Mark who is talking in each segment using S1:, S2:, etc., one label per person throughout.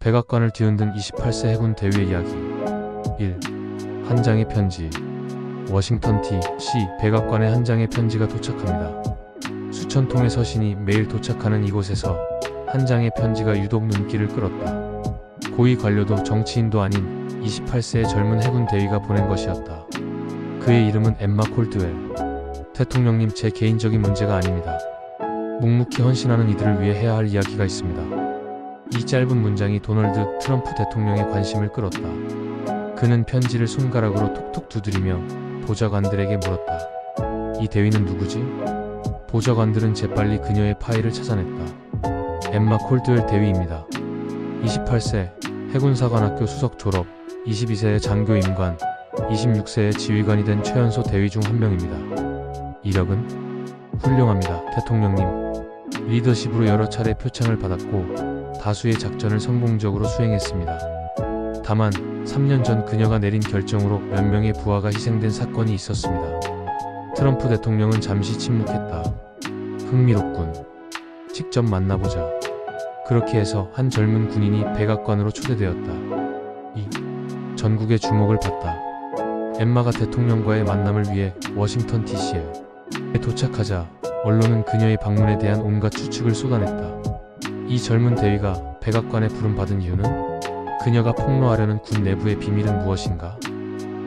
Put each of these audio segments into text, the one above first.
S1: 백악관을 뒤흔든 28세 해군 대위의 이야기. 1. 한 장의 편지. 워싱턴 D.C. 백악관에 한 장의 편지가 도착합니다. 수천 통의 서신이 매일 도착하는 이곳에서 한 장의 편지가 유독 눈길을 끌었다. 고위 관료도 정치인도 아닌 28세의 젊은 해군 대위가 보낸 것이었다. 그의 이름은 엠마 콜드웰. 대통령님, 제 개인적인 문제가 아닙니다. 묵묵히 헌신하는 이들을 위해 해야 할 이야기가 있습니다. 이 짧은 문장이 도널드 트럼프 대통령의 관심을 끌었다. 그는 편지를 손가락으로 톡톡 두드리며 보좌관들에게 물었다. 이 대위는 누구지? 보좌관들은 재빨리 그녀의 파일을 찾아냈다. 엠마 콜드웰 대위입니다. 28세, 해군사관학교 수석 졸업, 22세의 장교 임관, 26세의 지휘관이 된 최연소 대위 중 한 명입니다. 이력은? 훌륭합니다, 대통령님. 리더십으로 여러 차례 표창을 받았고 다수의 작전을 성공적으로 수행했습니다. 다만 3년 전 그녀가 내린 결정으로 몇 명의 부하가 희생된 사건이 있었습니다. 트럼프 대통령은 잠시 침묵했다. 흥미롭군. 직접 만나보자. 그렇게 해서 한 젊은 군인이 백악관으로 초대되었다. 2. 전국의 주목을 받다. 엠마가 대통령과의 만남을 위해 워싱턴 DC에 도착하자 언론은 그녀의 방문에 대한 온갖 추측을 쏟아냈다. 이 젊은 대위가 백악관에 부름받은 이유는? 그녀가 폭로하려는 군 내부의 비밀은 무엇인가?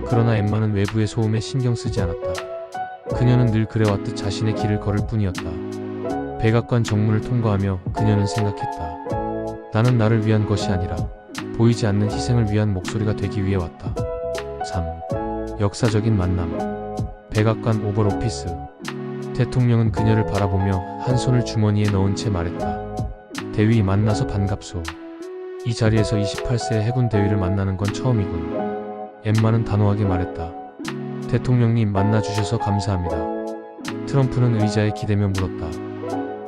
S1: 그러나 엠마는 외부의 소음에 신경 쓰지 않았다. 그녀는 늘 그래왔듯 자신의 길을 걸을 뿐이었다. 백악관 정문을 통과하며 그녀는 생각했다. 나는 나를 위한 것이 아니라 보이지 않는 희생을 위한 목소리가 되기 위해 왔다. 3. 역사적인 만남. 백악관 오벌 오피스. 대통령은 그녀를 바라보며 한 손을 주머니에 넣은 채 말했다. 대위, 만나서 반갑소. 이 자리에서 28세의 해군 대위를 만나는 건 처음이군. 엠마는 단호하게 말했다. 대통령님, 만나주셔서 감사합니다. 트럼프는 의자에 기대며 물었다.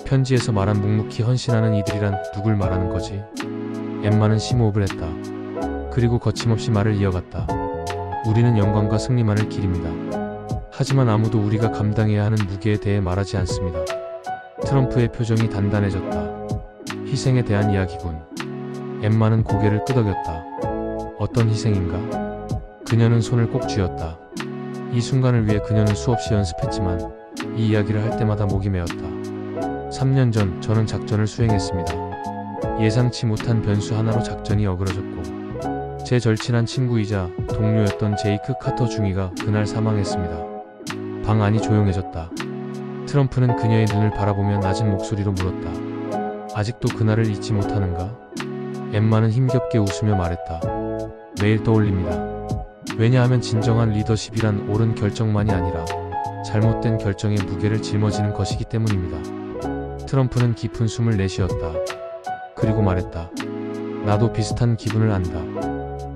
S1: 편지에서 말한 묵묵히 헌신하는 이들이란 누굴 말하는 거지? 엠마는 심호흡을 했다. 그리고 거침없이 말을 이어갔다. 우리는 영광과 승리만을 기립니다. 하지만 아무도 우리가 감당해야 하는 무게에 대해 말하지 않습니다. 트럼프의 표정이 단단해졌다. 희생에 대한 이야기군. 엠마는 고개를 끄덕였다. 어떤 희생인가? 그녀는 손을 꼭 쥐었다. 이 순간을 위해 그녀는 수없이 연습했지만 이 이야기를 할 때마다 목이 메었다. 3년 전 저는 작전을 수행했습니다. 예상치 못한 변수 하나로 작전이 어그러졌고 제 절친한 친구이자 동료였던 제이크 카터 중위가 그날 사망했습니다. 방 안이 조용해졌다. 트럼프는 그녀의 눈을 바라보며 낮은 목소리로 물었다. 아직도 그날을 잊지 못하는가? 엠마는 힘겹게 웃으며 말했다. 매일 떠올립니다. 왜냐하면 진정한 리더십이란 옳은 결정만이 아니라 잘못된 결정의 무게를 짊어지는 것이기 때문입니다. 트럼프는 깊은 숨을 내쉬었다. 그리고 말했다. 나도 비슷한 기분을 안다.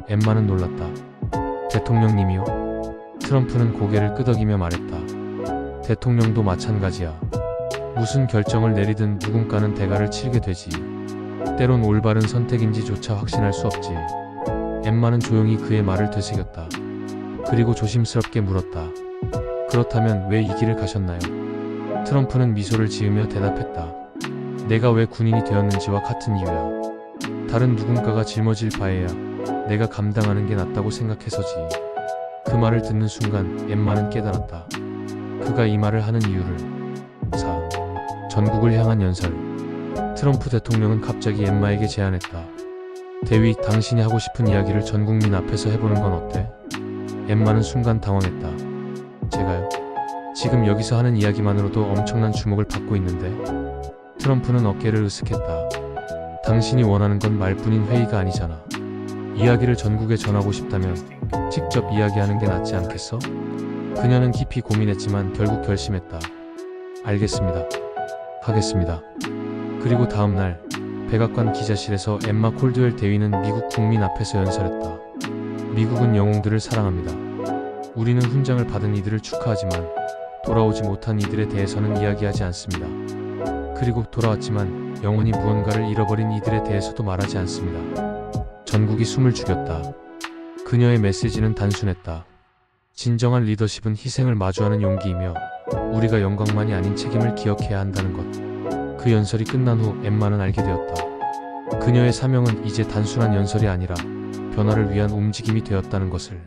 S1: 엠마는 놀랐다. 대통령님이요? 트럼프는 고개를 끄덕이며 말했다. 대통령도 마찬가지야. 무슨 결정을 내리든 누군가는 대가를 치르게 되지. 때론 올바른 선택인지조차 확신할 수 없지. 엠마는 조용히 그의 말을 되새겼다. 그리고 조심스럽게 물었다. 그렇다면 왜 이 길을 가셨나요? 트럼프는 미소를 지으며 대답했다. 내가 왜 군인이 되었는지와 같은 이유야. 다른 누군가가 짊어질 바에야 내가 감당하는 게 낫다고 생각해서지. 그 말을 듣는 순간 엠마는 깨달았다. 그가 이 말을 하는 이유를. 4. 전국을 향한 연설. 트럼프 대통령은 갑자기 엠마에게 제안했다. 대위, 당신이 하고 싶은 이야기를 전 국민 앞에서 해보는 건 어때? 엠마는 순간 당황했다. 제가요? 지금 여기서 하는 이야기만으로도 엄청난 주목을 받고 있는데. 트럼프는 어깨를 으쓱했다. 당신이 원하는 건 말뿐인 회의가 아니잖아. 이야기를 전국에 전하고 싶다면 직접 이야기하는 게 낫지 않겠어? 그녀는 깊이 고민했지만 결국 결심했다. 알겠습니다. 하겠습니다. 그리고 다음날 백악관 기자실에서 엠마 콜드웰 대위는 미국 국민 앞에서 연설했다. 미국은 영웅들을 사랑합니다. 우리는 훈장을 받은 이들을 축하하지만 돌아오지 못한 이들에 대해서는 이야기하지 않습니다. 그리고 돌아왔지만 영원히 무언가를 잃어버린 이들에 대해서도 말하지 않습니다. 전국이 숨을 죽였다. 그녀의 메시지는 단순했다. 진정한 리더십은 희생을 마주하는 용기이며 우리가 영광만이 아닌 책임을 기억해야 한다는 것. 그 연설이 끝난 후 엠마는 알게 되었다. 그녀의 사명은 이제 단순한 연설이 아니라 변화를 위한 움직임이 되었다는 것을.